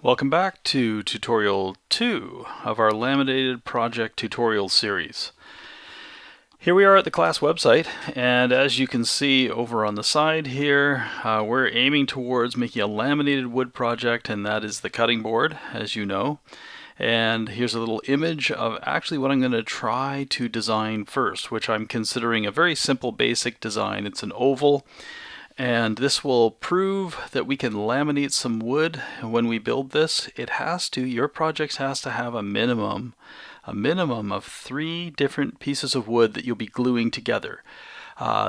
Welcome back to tutorial 2 of our Laminated project tutorial series. Here we are at the class website, and as you can see over on the side here, we're aiming towards making a laminated wood project, and that is the cutting board, as you know. And here's a little image of actually what I'm going to try to design first, which I'm considering a very simple basic design. It's an oval. And this will prove that we can laminate some wood when we build this. Your project has to have a minimum of 3 different pieces of wood that you'll be gluing together.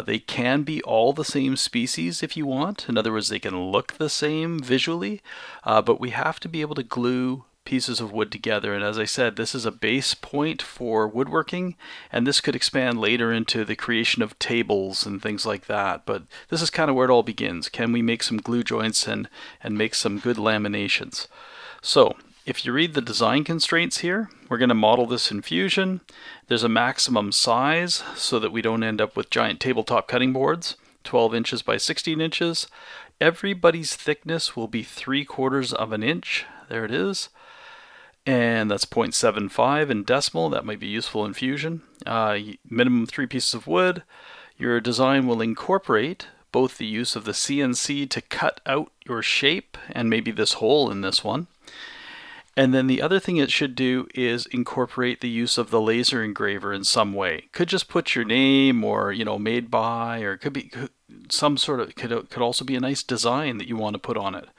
They can be all the same species if you want. In other words, they can look the same visually, but we have to be able to glue pieces of wood together. And as I said, this is a base point for woodworking, and this could expand later into the creation of tables and things like that. But this is kind of where it all begins. Can we make some glue joints and make some good laminations? So if you read the design constraints here, we're going to model this in Fusion. There's a maximum size so that we don't end up with giant tabletop cutting boards, 12 inches by 16 inches. Everybody's thickness will be 3/4 of an inch. There it is. And that's 0.75 in decimal. That might be useful in Fusion. Minimum 3 pieces of wood. Your design will incorporate both the use of the CNC to cut out your shape and maybe this hole in this one. And then the other thing it should do is incorporate the use of the laser engraver in some way. Could just put your name or, made by, or it could be some sort of, could also be a nice design that you want to put on it.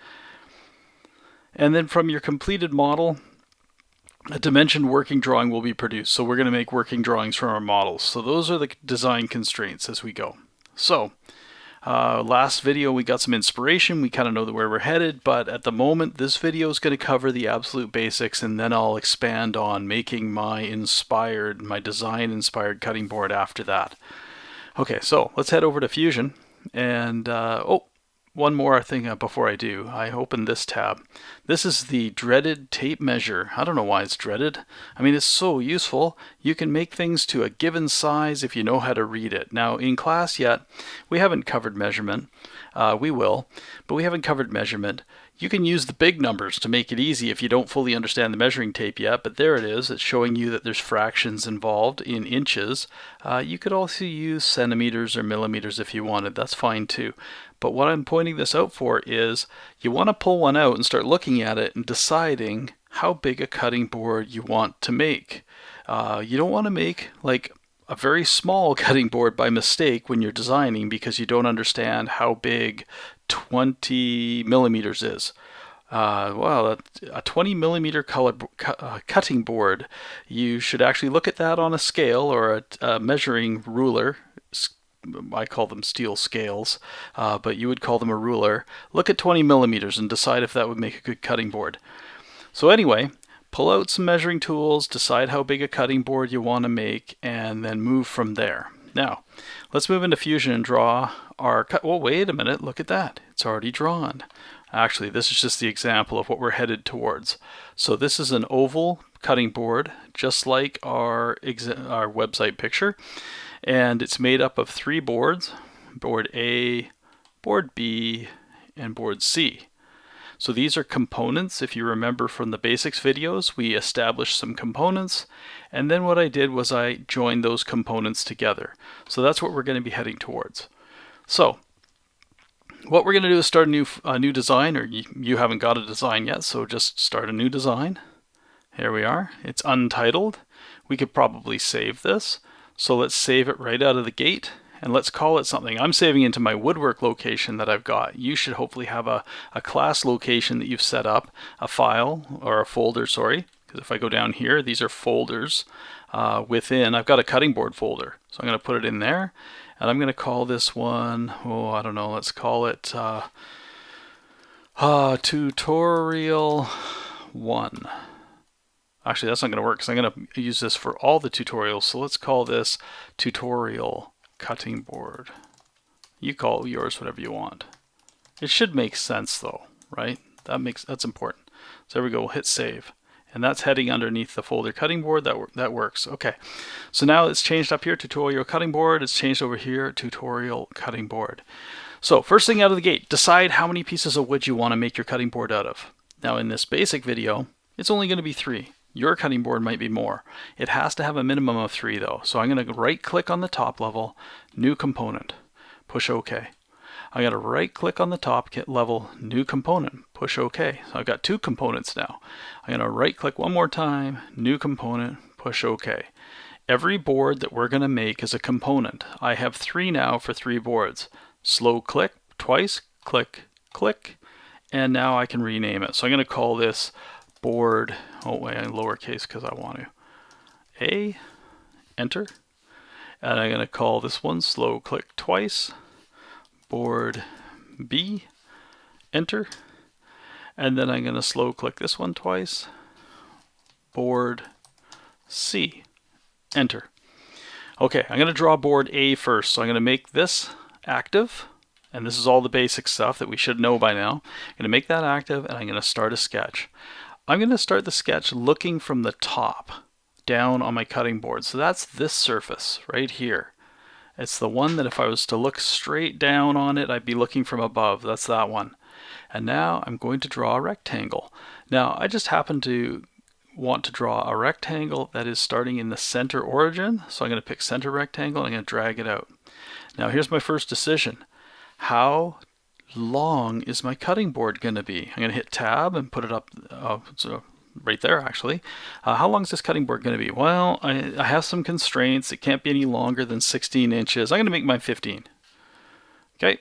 And then from your completed model, a dimension working drawing will be produced. So we're going to make working drawings from our models. So those are the design constraints as we go. So last video we got some inspiration. We kind of know where we're headed, but at the moment this video is going to cover the absolute basics, and then I'll expand on making my design inspired cutting board after that. Okay, so let's head over to Fusion, and one more thing before I do. I open this tab. This is the dreaded tape measure. I don't know why it's dreaded. I mean, it's so useful. You can make things to a given size if you know how to read it. Now, in class yet, we haven't covered measurement. We will, but we haven't covered measurement. You can use the big numbers to make it easy if you don't fully understand the measuring tape yet, but there it is. It's showing you that there's fractions involved in inches. You could also use centimeters or millimeters if you wanted. That's fine too. But what I'm pointing this out for is you want to pull one out and start looking at it and deciding how big a cutting board you want to make. You don't want to make like a very small cutting board by mistake when you're designing because you don't understand how big 20 millimeters is. Well, a 20 millimeter cutting board, you should actually look at that on a scale or a measuring ruler. I call them steel scales, but you would call them a ruler. Look at 20 millimeters and decide if that would make a good cutting board. So anyway, pull out some measuring tools, decide how big a cutting board you want to make, and then move from there. Now, let's move into Fusion and draw our cut. Well, wait a minute, look at that. It's already drawn. Actually, this is just the example of what we're headed towards. So this is an oval cutting board, just like our website picture. And it's made up of 3 boards, board A, board B, and board C. So these are components. If you remember from the basics videos, we established some components, and then what I did was I joined those components together. So that's what we're going to be heading towards. So what we're going to do is start a new design, or you haven't got a design yet, so just start a new design. Here we are. It's untitled. We could probably save this. So let's save it right out of the gate, and let's call it something. I'm saving into my woodwork location that I've got. You should hopefully have a class location that you've set up, a file or a folder, sorry. Because if I go down here, these are folders within. I've got a cutting board folder. So I'm going to put it in there, and I'm going to call this one, I don't know, let's call it tutorial 1. Actually, that's not going to work because I'm going to use this for all the tutorials. So let's call this tutorial cutting board. You call yours whatever you want. It should make sense though, right? That's important. So there we go. We'll hit save. And that's heading underneath the folder cutting board. That works. Okay. So now it's changed up here, tutorial cutting board. It's changed over here, tutorial cutting board. So first thing out of the gate, decide how many pieces of wood you want to make your cutting board out of. Now in this basic video, it's only going to be 3. Your cutting board might be more. It has to have a minimum of 3 though. So I'm going to right click on the top level, new component, push OK. I'm going to right click on the top level, new component, push OK. So I've got 2 components now. I'm going to right click one more time, new component, push OK. Every board that we're going to make is a component. I have 3 now for 3 boards. Slow click twice, click, click, and now I can rename it. So I'm going to call this board, oh wait, lowercase because I want to. A, enter, and I'm going to call this one slow click twice, board B, enter, and then I'm going to slow click this one twice, board C, enter. Okay, I'm going to draw board A first, so I'm going to make this active, and this is all the basic stuff that we should know by now. I'm going to make that active, and I'm going to start a sketch. I'm going to start the sketch looking from the top down on my cutting board. So that's this surface right here. It's the one that if I was to look straight down on it, I'd be looking from above. That's that one. And now I'm going to draw a rectangle. Now I just happen to want to draw a rectangle that is starting in the center origin. So I'm going to pick center rectangle and I'm going to drag it out. Now here's my first decision. How long is my cutting board going to be? I'm going to hit tab and put it up so right there actually. How long is this cutting board going to be? Well, I have some constraints. It can't be any longer than 16 inches. I'm going to make mine 15. Okay.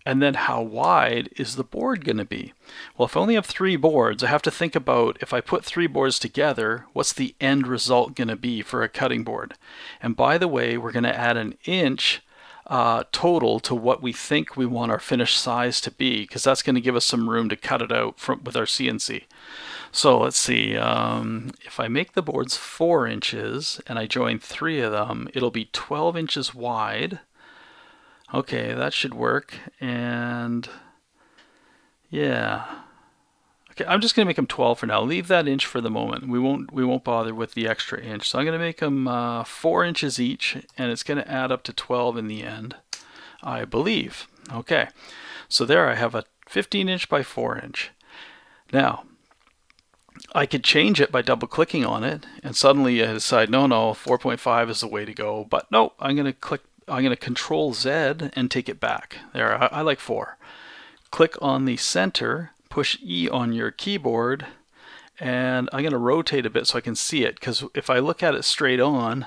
And then how wide is the board going to be? Well, if I only have 3 boards, I have to think about if I put 3 boards together, what's the end result going to be for a cutting board? And by the way, we're going to add an inch total to what we think we want our finished size to be, because that's going to give us some room to cut it out with our CNC. So let's see, if I make the boards 4 inches and I join 3 of them, it'll be 12 inches wide. Okay, that should work. And yeah, okay, I'm just going to make them 12 for now. Leave that inch for the moment. We won't bother with the extra inch. So I'm going to make them 4 inches each, and it's going to add up to 12 in the end, I believe. Okay, so there I have a 15 inch by 4 inch. Now, I could change it by double clicking on it, and suddenly I decide, no, 4.5 is the way to go. But no, I'm going to Control Z and take it back. There, I like 4. Click on the center, push E on your keyboard, and I'm going to rotate a bit so I can see it, because if I look at it straight on,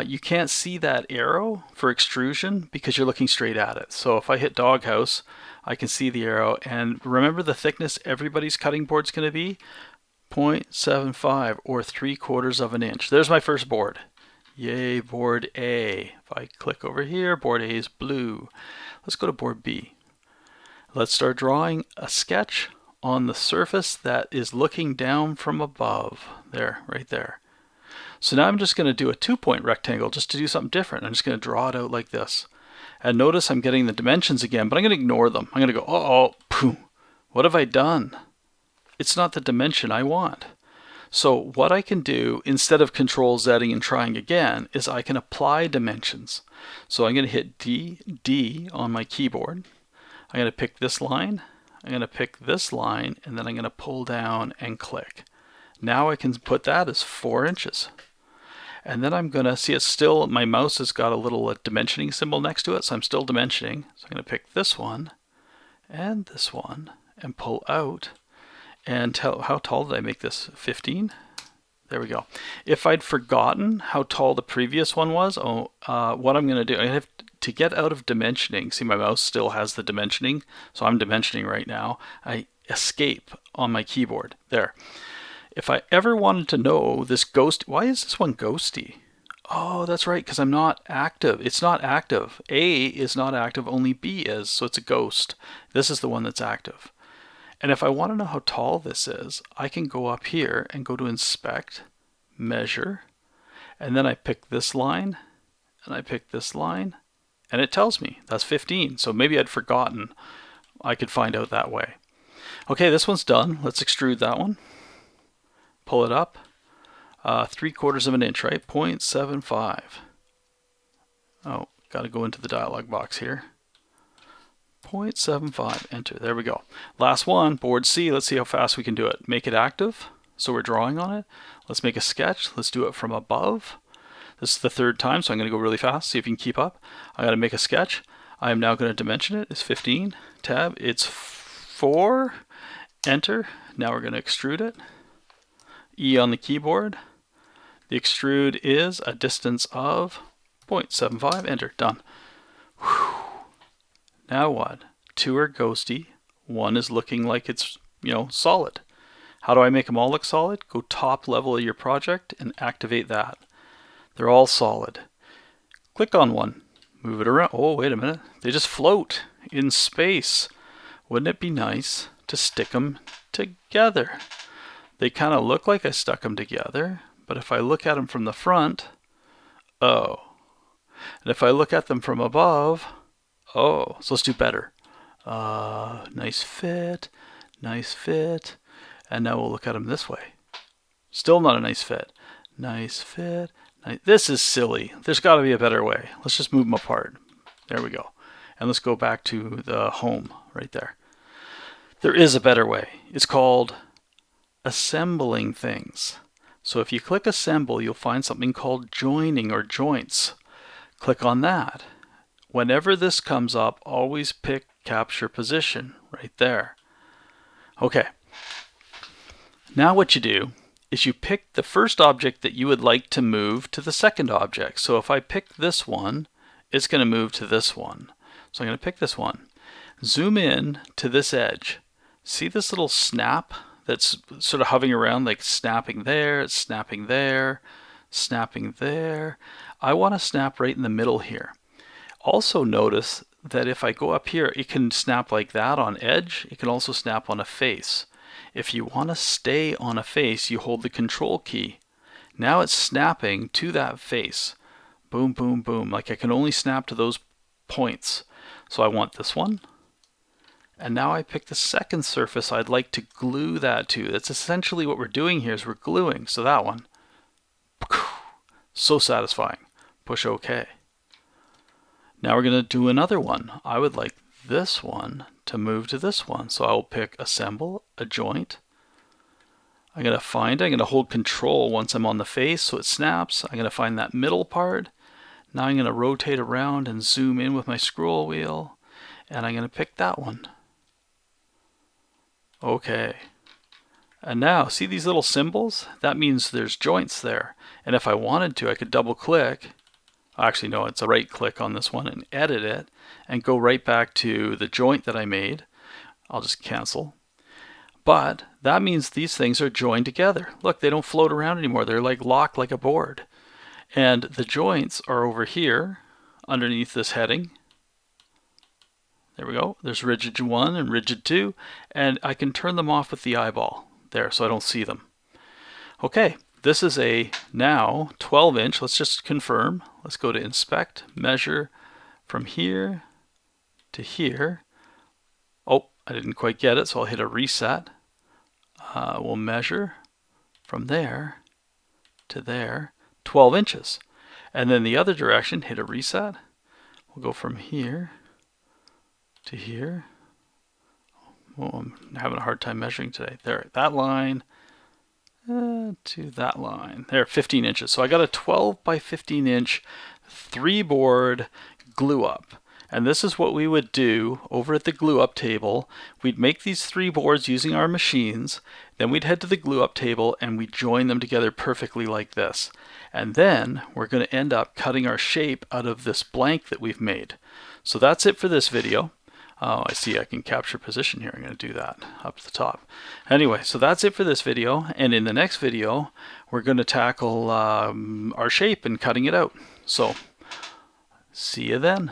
you can't see that arrow for extrusion because you're looking straight at it. So if I hit doghouse, I can see the arrow. And remember the thickness everybody's cutting board's going to be? 0.75 or 3/4 of an inch. There's my first board. Yay, board A. If I click over here, board A is blue. Let's go to board B. Let's start drawing a sketch on the surface that is looking down from above. There, right there. So now I'm just going to do a 2-point rectangle just to do something different. I'm just going to draw it out like this. And notice I'm getting the dimensions again, but I'm going to ignore them. I'm going to go, pooh, what have I done? It's not the dimension I want. So what I can do, instead of Control Zing and trying again, is I can apply dimensions. So I'm going to hit D on my keyboard. I'm going to pick this line. I'm going to pick this line, and then I'm going to pull down and click. Now I can put that as 4 inches. And then I'm going to see it's still, my mouse has got a little dimensioning symbol next to it, so I'm still dimensioning. So I'm going to pick this one and pull out. And how tall did I make this? 15? There we go. If I'd forgotten how tall the previous one was, what I'm going to do, I have to get out of dimensioning. See, my mouse still has the dimensioning, so I'm dimensioning right now. I escape on my keyboard. There. If I ever wanted to know this ghost, why is this one ghosty? Oh, that's right, because I'm not active. It's not active. A is not active, only B is, so it's a ghost. This is the one that's active. And if I want to know how tall this is, I can go up here and go to Inspect, Measure, and then I pick this line, and I pick this line, and it tells me that's 15. So maybe I'd forgotten. I could find out that way. Okay, this one's done. Let's extrude that one. Pull it up. 3/4 of an inch, right? 0.75. Oh, got to go into the dialog box here. 0.75, enter. There we go. Last one, board C. Let's see how fast we can do it. Make it active. So we're drawing on it. Let's make a sketch. Let's do it from above. This is the third time, so I'm going to go really fast. See if you can keep up. I got to make a sketch. I am now going to dimension it. It's 15. Tab. It's 4. Enter. Now we're going to extrude it. E on the keyboard. The extrude is a distance of 0.75. Enter. Done. Whew. Now what? 2 are ghosty. 1 is looking like it's, solid. How do I make them all look solid? Go top level of your project and activate that. They're all solid. Click on one. Move it around. Oh, wait a minute. They just float in space. Wouldn't it be nice to stick them together? They kind of look like I stuck them together, but if I look at them from the front, oh. And if I look at them from above, oh. So let's do better. Nice fit, nice fit. And now we'll look at them this way. Still not a nice fit. Nice fit. This is silly. There's got to be a better way. Let's just move them apart. There we go. And let's go back to the home right there. There is a better way. It's called assembling things. So if you click assemble, you'll find something called joining or joints. Click on that. Whenever this comes up, always pick capture position right there. Okay. Now what you do is you pick the first object that you would like to move to the second object. So if I pick this one, it's going to move to this one. So I'm going to pick this one. Zoom in to this edge. See this little snap that's sort of hovering around, like snapping there, snapping there, snapping there. I want to snap right in the middle here. Also notice that if I go up here, it can snap like that on edge. It can also snap on a face. If you want to stay on a face, you hold the control key. Now it's snapping to that face. Boom, boom, boom. Like I can only snap to those points. So I want this one. And now I pick the second surface I'd like to glue that to. That's essentially what we're doing here is we're gluing. So that one. So satisfying. Push OK. Now we're going to do another one. I would like this one to move to this one. So I will pick assemble, a joint. I'm going to find it. I'm going to hold control once I'm on the face so it snaps. I'm going to find that middle part. Now I'm going to rotate around and zoom in with my scroll wheel. And I'm going to pick that one. Okay. And now, see these little symbols? That means there's joints there. And if I wanted to, I could double click. Actually, no, it's a right click on this one and edit it and go right back to the joint that I made. I'll just cancel. But that means these things are joined together. Look, they don't float around anymore. They're like locked like a board. And the joints are over here underneath this heading. There we go. There's rigid 1 and rigid 2. And I can turn them off with the eyeball there so I don't see them. Okay. This is a now 12 inch. Let's just confirm. Let's go to inspect, measure from here to here. Oh, I didn't quite get it, so I'll hit a reset. We'll measure from there to there, 12 inches. And then the other direction, hit a reset. We'll go from here to here. Oh, I'm having a hard time measuring today. There, that line. To that line. There, 15 inches. So I got a 12 by 15 inch 3-board glue up. And this is what we would do over at the glue up table. We'd make these 3 boards using our machines. Then we'd head to the glue up table and we'd join them together perfectly like this. And then we're going to end up cutting our shape out of this blank that we've made. So that's it for this video. Oh, I see I can capture position here. I'm going to do that up at the top. Anyway, so that's it for this video. And in the next video, we're going to tackle our shape and cutting it out. So, see you then.